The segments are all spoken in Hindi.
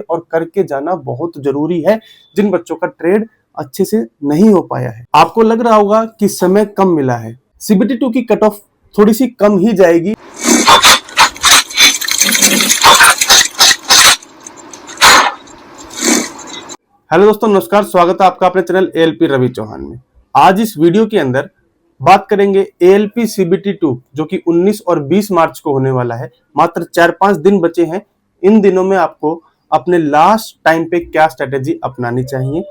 और करके जाना बहुत जरूरी है जिन बच्चों का ट्रेड अच्छे से नहीं हो पाया है। आपको लग रहा होगा कि समय कम मिला है, सीबीटी 2 की कट ऑफ थोड़ी सी कम ही जाएगी। हेलो दोस्तों, नमस्कार, स्वागत है आपका अपने चैनल एएलपी रवि चौहान में। आज इस वीडियो के अंदर बात करेंगे एएलपी सीबीटी 2 जो कि 19 और 20 मार्च को होने वाला है। मात्र 4-5 दिन बचे हैं। इन दिनों में आपको अपने लास्ट टाइम पे क्या स्ट्रेटेजी अपनानी चाहिए,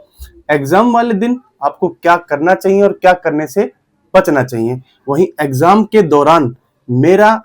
एग्जाम वाले दिन आपको क्या करना चाहिए और क्या करने से बचना चाहिए, वहीं एग्जाम के दौरान मेरा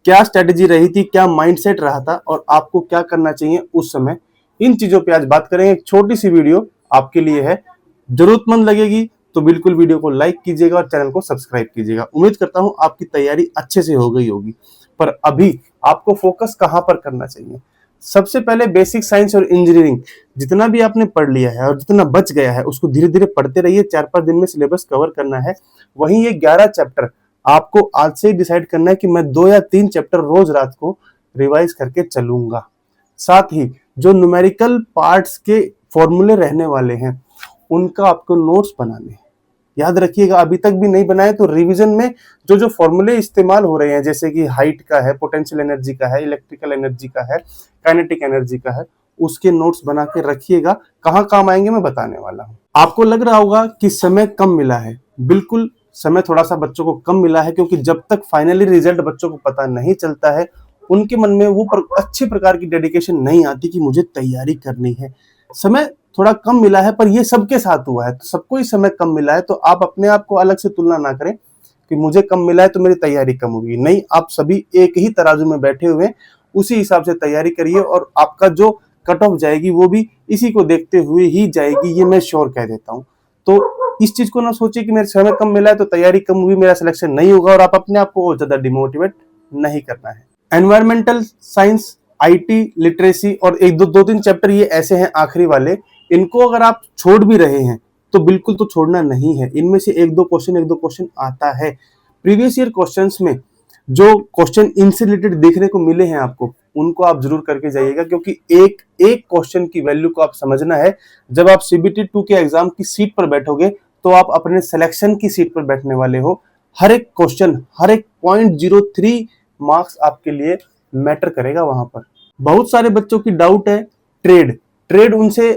क्या स्ट्रेटेजी रही थी, क्या माइंडसेट रहा था और आपको क्या करना चाहिए उस समय, इन चीजों पे आज बात करेंगे। एक छोटी सी वीडियो आपके लिए है, जरूरतमंद लगेगी तो बिल्कुल वीडियो को लाइक कीजिएगा और चैनल को सब्सक्राइब कीजिएगा। उम्मीद करता हूं आपकी तैयारी अच्छे से हो गई होगी। पर अभी आपको फोकस कहां पर करना चाहिए? सबसे पहले बेसिक साइंस और इंजीनियरिंग जितना भी आपने पढ़ लिया है और जितना बच गया है उसको धीरे धीरे पढ़ते रहिए। 4-5 दिन में सिलेबस कवर करना है। वहीं ये 11 चैप्टर आपको आज से ही डिसाइड करना है कि मैं 2 या 3 चैप्टर रोज रात को रिवाइज करके चलूंगा। साथ ही जो न्यूमेरिकल पार्ट्स के फॉर्मूले रहने वाले हैं उनका आपको नोट्स बनाने हैं। याद रखिएगा, अभी तक भी नहीं बनाए तो रिवीजन में जो जो फॉर्मूले इस्तेमाल हो रहे हैं, जैसे कि हाइट का है, पोटेंशियल एनर्जी का है, इलेक्ट्रिकल एनर्जी का है, काइनेटिक एनर्जी का है, उसके नोट्स बना के रखिएगा। कहाँ काम आएंगे मैं बताने वाला हूँ। आपको लग रहा होगा कि समय कम मिला है, बिल्कुल समय थोड़ा सा बच्चों को कम मिला है, क्योंकि जब तक फाइनली रिजल्ट बच्चों को पता नहीं चलता है उनके मन में वो अच्छी प्रकार की डेडिकेशन नहीं आती कि मुझे तैयारी करनी है। समय थोड़ा कम मिला है, पर ये सबके साथ हुआ है, तो सबको ही समय कम मिला है। तो आप अपने आप को अलग से तुलना ना करें कि मुझे कम मिला है तो मेरी तैयारी कम होगी। नहीं, आप सभी एक ही तराजू में बैठे हुए, उसी हिसाब से तैयारी करिए और आपका जो कट ऑफ जाएगी वो भी इसी को देखते हुए ही जाएगी, ये मैं श्योर कह देता हूँ। तो इस चीज को ना सोचिए कि मेरे समय कम मिला है तो तैयारी कम हुई, मेरा सिलेक्शन नहीं होगा, और आप अपने आप को और ज्यादा डिमोटिवेट नहीं करना है। एनवायरमेंटल साइंस, आईटी लिटरेसी और एक दो तीन चैप्टर ये ऐसे हैं आखिरी वाले, इनको अगर आप छोड़ भी रहे हैं तो बिल्कुल तो छोड़ना नहीं है। इनमें से एक दो क्वेश्चन आता है। प्रीवियस ईयर क्वेश्चंस में जो क्वेश्चन इनसे रिलेटेड देखने को मिले हैं आपको, उनको आप जरूर करके जाइएगा, क्योंकि एक एक क्वेश्चन की वैल्यू को आप समझना है। जब आप सीबीटी 2 के एग्जाम की सीट पर बैठोगे तो आप अपने सिलेक्शन की सीट पर बैठने वाले हो। हर एक क्वेश्चन, हर एक 0.03 मार्क्स आपके लिए मैटर करेगा वहां पर। बहुत सारे बच्चों की डाउट है ट्रेड उनसे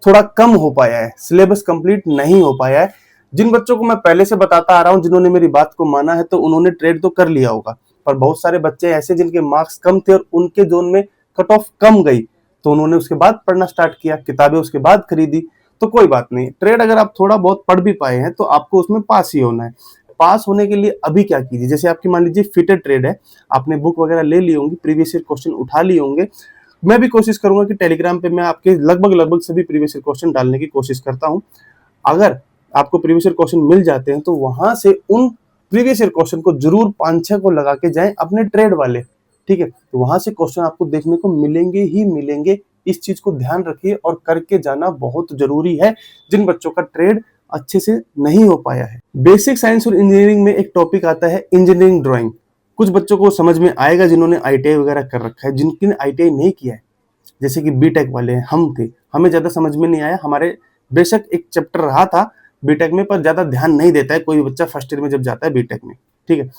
थोड़ा कम हो पाया है, सिलेबस कंप्लीट नहीं हो पाया है। जिन बच्चों को मैं पहले से बताता आ रहा हूं, जिन्होंने मेरी बात को माना है, तो उन्होंने ट्रेड तो कर लिया होगा, पर बहुत सारे बच्चे ऐसे जिनके मार्क्स कम थे और उनके जोन में कट ऑफ कम गई, तो उन्होंने उसके बाद पढ़ना स्टार्ट किया, किताबें उसके बाद खरीदी। तो कोई बात नहीं, ट्रेड अगर आप थोड़ा बहुत पढ़ भी पाए हैं तो आपको उसमें पास ही होना है। पास होने के लिए अभी क्या कीजिए, जैसे आपकी मान लीजिए फिटेड ट्रेड है, आपने बुक वगैरह ले ली होंगी, प्रीवियस ईयर क्वेश्चन उठा लिए होंगे। मैं भी कोशिश करूंगा कि टेलीग्राम पे मैं आपके लगभग सभी प्रीवियस ईयर क्वेश्चन डालने की कोशिश करता हूं। अगर आपको प्रीवियस ईयर क्वेश्चन मिल जाते हैं तो वहां से उन प्रीवियस ईयर क्वेश्चन को जरूर 5-6 को लगा के जाएं अपने ट्रेड वाले, ठीक है? तो वहां से क्वेश्चन आपको देखने को मिलेंगे ही मिलेंगे। इस चीज को ध्यान रखिए और करके जाना बहुत जरूरी है जिन बच्चों का ट्रेड अच्छे से नहीं हो पाया है। बेसिक साइंस और इंजीनियरिंग में एक टॉपिक आता है इंजीनियरिंग ड्राइंग। कुछ बच्चों को समझ में आएगा जिन्होंने आईटीआई वगैरह कर रखा है, जिनने आईटीआई नहीं किया है, जैसे कि बीटेक वाले हैं, हम थे, हमें ज्यादा समझ में नहीं आया। हमारे बेशक एक चैप्टर रहा था बीटेक में, पर ज्यादा ध्यान नहीं देता है कोई बच्चा फर्स्ट ईयर में जब जाता है बीटेक में, ठीक है?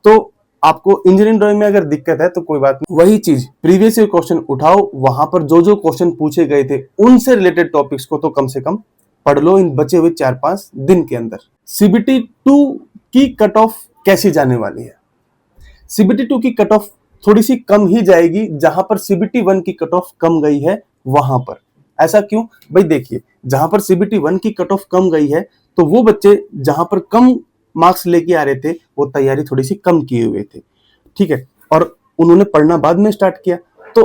तो आपको इंजीनियरिंग ड्राइंग में अगर दिक्कत है तो कोई बात नहीं, वही चीज प्रीवियस ईयर क्वेश्चन उठाओ, वहां पर जो जो क्वेश्चन पूछे गए थे उनसे रिलेटेड टॉपिक्स को तो कम से कम पढ़ लो इन बचे हुए 4-5 दिन के अंदर। सीबीटी 2 की कट ऑफ कैसी जाने वाली है? सीबीटी 2 की कट ऑफ थोड़ी सी कम ही जाएगी, जहां पर सीबीटी 1 की कट ऑफ कम गई है वहां पर। ऐसा क्यों भाई? देखिए, जहां पर सीबीटी 1 की कट ऑफ कम गई है तो वो बच्चे जहां पर कम मार्क्स लेके आ रहे थे वो तैयारी थोड़ी सी कम किए हुए थे, ठीक है, और उन्होंने पढ़ना बाद में स्टार्ट किया। तो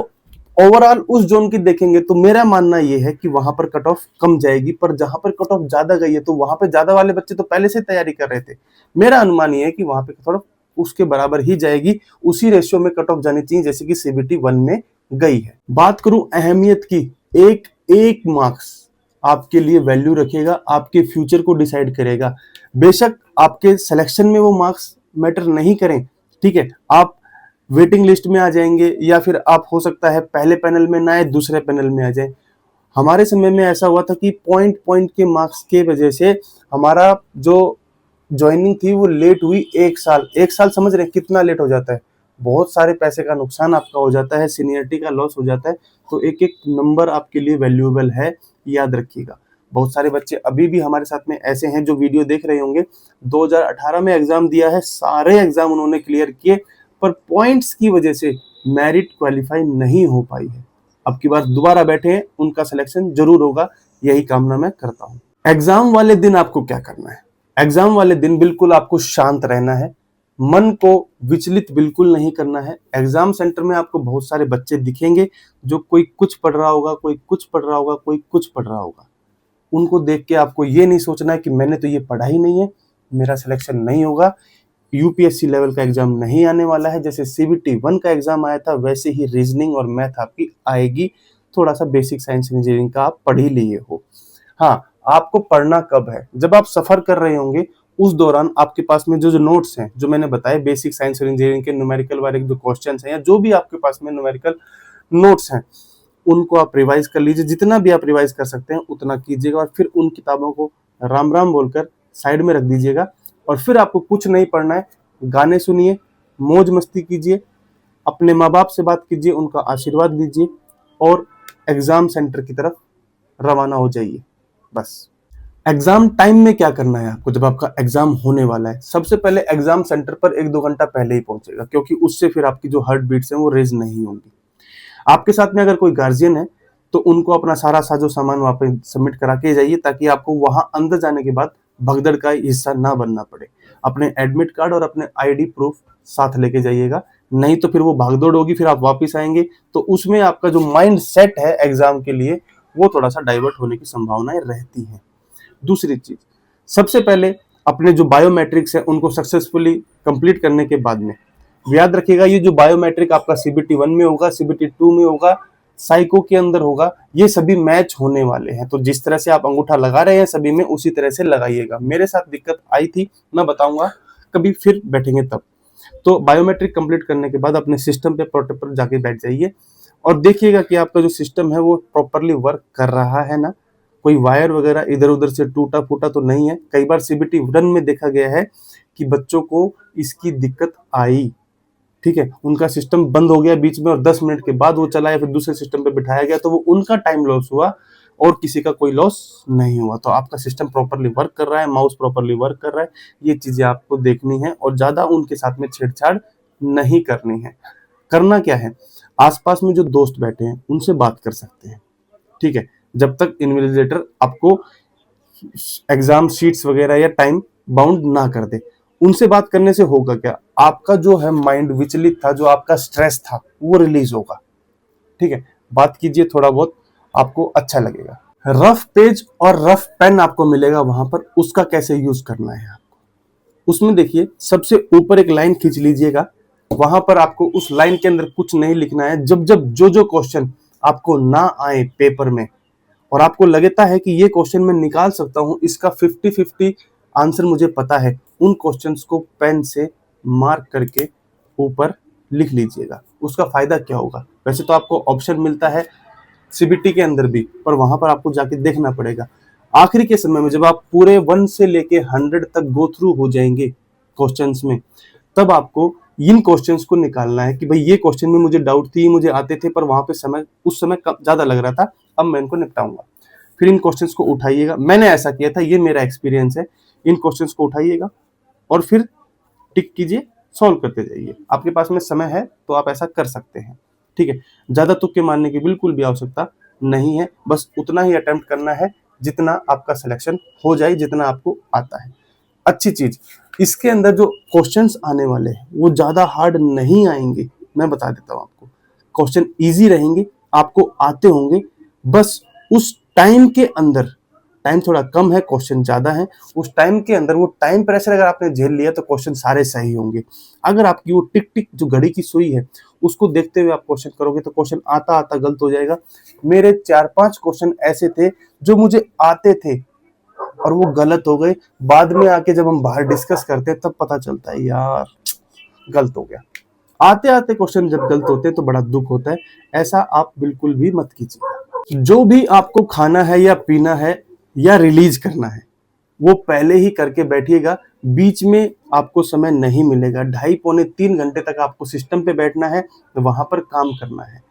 ओवरऑल उस जोन की देखेंगे तो मेरा मानना यह है कि वहां पर कट ऑफ कम जाएगी, पर जहां पर कट ऑफ ज्यादा गई है तो वहां पर ज्यादा वाले बच्चे तो पहले से तैयारी कर रहे थे। मेरा अनुमान यह है कि वहां पे थोड़ा उसके बराबर ही जाएगी, उसी रेशियो में कट ऑफ जानी चाहिए जैसे कि सीबीटी 1 में गई है। बात करूं अहमियत की, एक एक मार्क्स आपके लिए वैल्यू रखेगा, आपके फ्यूचर को डिसाइड करेगा। बेशक आपके सिलेक्शन में वो मार्क्स मैटर नहीं करें, ठीक है, आप वेटिंग लिस्ट में आ जाएंगे, या फिर आप हो सकता है पहले पैनल में ना आए, दूसरे पैनल में आ जाए। हमारे समय में ऐसा हुआ था कि पॉइंट पॉइंट के मार्क्स के वजह से हमारा जो ज्वाइनिंग थी वो लेट हुई 1 साल। 1 साल समझ रहे हैं कितना लेट हो जाता है, बहुत सारे पैसे का नुकसान आपका हो जाता है, सीनियरिटी का लॉस हो जाता है। तो एक एक नंबर आपके लिए वैल्यूएबल है, याद रखिएगा। बहुत सारे बच्चे अभी भी हमारे साथ में ऐसे हैं जो वीडियो देख रहे होंगे, 2018 में एग्जाम दिया है, सारे एग्जाम उन्होंने क्लियर किए, पर पॉइंट्स की वजह से मेरिट क्वालिफाई नहीं हो पाई है। अब की बार दोबारा बैठे हैं, उनका सिलेक्शन जरूर होगा, यही कामना मैं करता हूं। एग्जाम वाले दिन आपको क्या करना है? एग्जाम वाले दिन बिल्कुल आपको शांत रहना है, मन को विचलित बिल्कुल नहीं करना है। एग्जाम सेंटर में आपको बहुत सारे बच्चे दिखेंगे, जो कोई कुछ पढ़ रहा होगा, कोई कुछ पढ़ रहा होगा, कोई कुछ पढ़ रहा होगा। उनको देख के आपको ये नहीं सोचना है कि मैंने तो ये पढ़ा ही नहीं है, मेरा सिलेक्शन नहीं होगा, यूपीएससी लेवल का एग्जाम नहीं आने वाला है। जैसे सीबीटी 1 का एग्जाम आया था, वैसे ही रीजनिंग और मैथ आपकी आएगी। थोड़ा सा बेसिक साइंस इंजीनियरिंग का आप पढ़ ही लिए हो। हाँ, आपको पढ़ना कब है? जब आप सफर कर रहे होंगे, उस दौरान आपके पास में जो जो नोट्स हैं, जो मैंने बताया बेसिक साइंस और इंजीनियरिंग के न्यूमेरिकल वाले जो क्वेश्चंस हैं, या जो भी आपके पास में न्यूमेरिकल नोट्स हैं, उनको आप रिवाइज कर लीजिए। जितना भी आप रिवाइज कर सकते हैं उतना कीजिएगा, और फिर उन किताबों को राम राम बोलकर साइड में रख दीजिएगा। और फिर आपको कुछ नहीं पढ़ना है, गाने सुनिए, मौज मस्ती कीजिए, अपने माँ बाप से बात कीजिए, उनका आशीर्वाद लीजिए, और एग्जाम सेंटर की तरफ रवाना हो जाइए। बस एग्जाम टाइम में क्या करना है आपको? जब आपका एग्जाम होने वाला है, सबसे पहले एग्जाम सेंटर पर 1-2 घंटा पहले ही पहुंचेगा, क्योंकि उससे फिर आपकी जो हार्ट बीट्स हैं वो रेज नहीं होंगी। आपके साथ में अगर कोई गार्जियन है तो उनको अपना सारा साजो सामान वहां पे सबमिट करा के जाइए, ताकि आपको वहां अंदर जाने के बाद भगदड़ का हिस्सा ना बनना पड़े। अपने एडमिट कार्ड और अपने आईडी प्रूफ साथ लेके जाइएगा, नहीं तो फिर वो भागदौड़ होगी, फिर आप वापस आएंगे तो उसमें आपका जो माइंड सेट है एग्जाम के लिए वो थोड़ा सा डाइवर्ट होने की संभावनाएं रहती हैं। दूसरी चीज, सबसे पहले अपने जो बायोमेट्रिक्स है उनको सक्सेसफुली कंप्लीट करने के बाद में, याद रखिएगा ये जो बायोमेट्रिक आपका सीबीटी 1 में होगा, सीबीटी 2 में होगा, साइको के अंदर होगा, ये सभी मैच होने वाले हैं। तो जिस तरह से आप अंगूठा लगा रहे हैं सभी में, उसी तरह से लगाइएगा। मेरे साथ दिक्कत आई थी, मैं बताऊंगा कभी फिर बैठेंगे तब। तो बायोमेट्रिक कंप्लीट करने के बाद अपने सिस्टम पे पोर्टल पर जाके बैठ जाइए, और देखिएगा कि आपका जो सिस्टम है वो प्रॉपरली वर्क कर रहा है ना, कोई वायर वगैरह इधर उधर से टूटा फूटा तो नहीं है। कई बार सीबीटी 1 में देखा गया है कि बच्चों को इसकी दिक्कत आई, ठीक है, उनका सिस्टम बंद हो गया बीच में, और 10 मिनट के बाद वो चला या फिर दूसरे सिस्टम पे बिठाया गया, तो वो उनका टाइम लॉस हुआ और किसी का कोई लॉस नहीं हुआ। तो आपका सिस्टम प्रॉपरली वर्क कर रहा है, माउस प्रॉपरली वर्क कर रहा है, ये चीजें आपको देखनी है, और ज्यादा उनके साथ में छेड़छाड़ नहीं करनी है। करना क्या है, आसपास में जो दोस्त बैठे हैं उनसे बात कर सकते हैं, ठीक है, जब तक इन्विजिलेटर आपको एग्जाम शीट्स वगैरह या टाइम बाउंड ना कर दे। उनसे बात करने से होगा क्या, आपका जो है माइंड विचलित था, जो आपका स्ट्रेस था वो रिलीज होगा, ठीक है। बात कीजिए, थोड़ा बहुत आपको अच्छा लगेगा। रफ पेज और रफ पेन आपको मिलेगा वहां पर, उसका कैसे यूज करना है आपको, उसमें देखिए सबसे ऊपर एक लाइन खींच लीजिएगा। वहां पर आपको उस लाइन के अंदर कुछ नहीं लिखना है। जब जब जो जो क्वेश्चन आपको ना आए पेपर में, और आपको लगता है कि ये क्वेश्चन मैं निकाल सकता हूं, इसका 50-50 आंसर मुझे पता है, उन क्वेश्चंस को पेन से मार्क करके ऊपर लिख लीजिएगा। उसका फायदा क्या होगा, वैसे तो आपको ऑप्शन मिलता है सीबीटी के अंदर भी, पर वहां पर आपको जाके देखना पड़ेगा। आखिरी के समय में जब आप पूरे 1 से लेके 100 तक गो थ्रू हो जाएंगे क्वेश्चंस में, तब आपको इन क्वेश्चंस को निकालना है कि भाई ये क्वेश्चन में मुझे डाउट थी, मुझे आते थे, पर वहां पे समय उस समय ज्यादा लग रहा था, अब मैं इनको निपटाऊंगा। फिर इन क्वेश्चंस को उठाइएगा, मैंने ऐसा किया था, ये मेरा एक्सपीरियंस है। इन क्वेश्चंस को उठाइएगा और फिर टिक कीजिए, सॉल्व करते जाइए। आपके पास में समय है तो आप ऐसा कर सकते हैं, ठीक है। ज्यादा तुक्के मारने की बिल्कुल भी आवश्यकता नहीं है, बस उतना ही अटेम्प्ट करना है जितना आपका सिलेक्शन हो जाए, जितना आपको आता है। अच्छी चीज, इसके अंदर जो क्वेश्चंस आने वाले हैं वो ज्यादा हार्ड नहीं आएंगे, मैं बता देता हूं आपको। क्वेश्चन इजी रहेंगे, आपको आते होंगे, बस उस टाइम के अंदर, टाइम थोड़ा कम है, क्वेश्चन ज्यादा है, उस टाइम के अंदर वो टाइम प्रेशर अगर आपने झेल लिया तो क्वेश्चन सारे सही होंगे। अगर आपकी वो टिक टिक जो घड़ी की सुई है उसको देखते हुए आप क्वेश्चन करोगे तो क्वेश्चन आता आता गलत हो जाएगा। मेरे 4-5 क्वेश्चन ऐसे थे जो मुझे आते थे और वो गलत हो गए, बाद में आके जब हम बाहर डिस्कस करते हैं तब पता चलता है यार गलत हो गया। आते आते क्वेश्चन जब गलत होते हैं तो बड़ा दुख होता है। ऐसा आप बिल्कुल भी मत कीजिए। जो भी आपको खाना है या पीना है या रिलीज करना है वो पहले ही करके बैठिएगा। बीच में आपको समय नहीं मिलेगा। 2.5-3 घंटे तक आपको सिस्टम पे बैठना है, वहां पर काम करना है,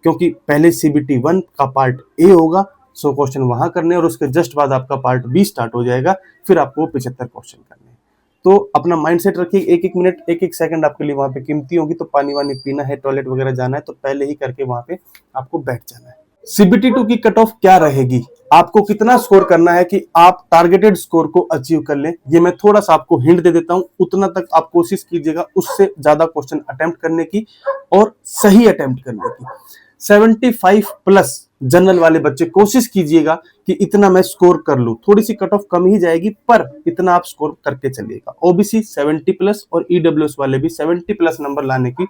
क्योंकि पहले CBT 1 का पार्ट ए होगा, 100 क्वेश्चन वहां करने और उसके जस्ट बाद आपका पार्ट बी स्टार्ट हो जाएगा। फिर आपको 75 क्वेश्चन करने हैं। तो अपना माइंडसेट रखिए, एक एक मिनट एक एक सेकंड आपके लिए वहां पे कीमती होगी। तो पानी वानी पीना है, टॉयलेट वगैरह जाना है, तो पहले ही करके वहां पे आपको बैठ जाना है। CBT 2 की कट ऑफ क्या रहेगी, आपको कितना स्कोर करना है कि आप टारगेटेड स्कोर को अचीव कर लें, ये मैं थोड़ा सा आपको हिंट दे देता हूं। उतना तक आप कोशिश कीजिएगा, उससे ज्यादा क्वेश्चन अटेम्प्ट करने की और सही अटेम्प्ट करने की। 75+ जनरल वाले बच्चे कोशिश कीजिएगा कि इतना मैं स्कोर कर लूं। थोड़ी सी कट ऑफ कम ही जाएगी पर इतना आप स्कोर करके चलिएगा। OBC 70+ और EWS वाले भी 70+ नंबर लाने की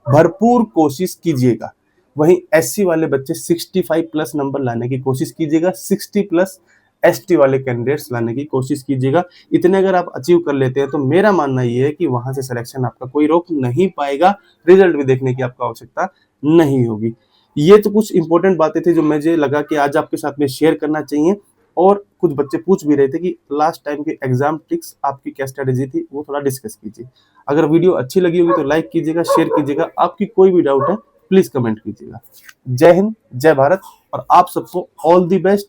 भरपूर कोशिश कीजिएगा। वहीं SC वाले बच्चे 65+ नंबर लाने की कोशिश कीजिएगा। 60+ ST वाले कैंडिडेट्स लाने की कोशिश कीजिएगा। इतने अगर आप अचीव कर लेते हैं तो मेरा मानना यह है कि वहां से सिलेक्शन आपका कोई रोक नहीं पाएगा। रिजल्ट भी देखने की आपको आवश्यकता नहीं होगी। ये तो कुछ इंपॉर्टेंट बातें थी जो मुझे लगा कि आज आपके साथ में शेयर करना चाहिए। और कुछ बच्चे पूछ भी रहे थे कि लास्ट टाइम के एग्जाम ट्रिक्स आपकी क्या स्ट्रेटेजी थी, वो थोड़ा डिस्कस कीजिए। अगर वीडियो अच्छी लगी होगी तो लाइक कीजिएगा, शेयर कीजिएगा। आपकी कोई भी डाउट है प्लीज कमेंट कीजिएगा। जय हिंद, जय भारत और आप सबको ऑल द बेस्ट।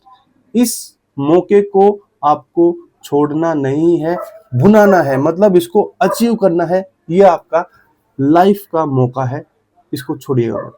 इस मौके को आपको छोड़ना नहीं है, भुनाना है, मतलब इसको अचीव करना है। ये आपका लाइफ का मौका है, इसको छोड़िएगा।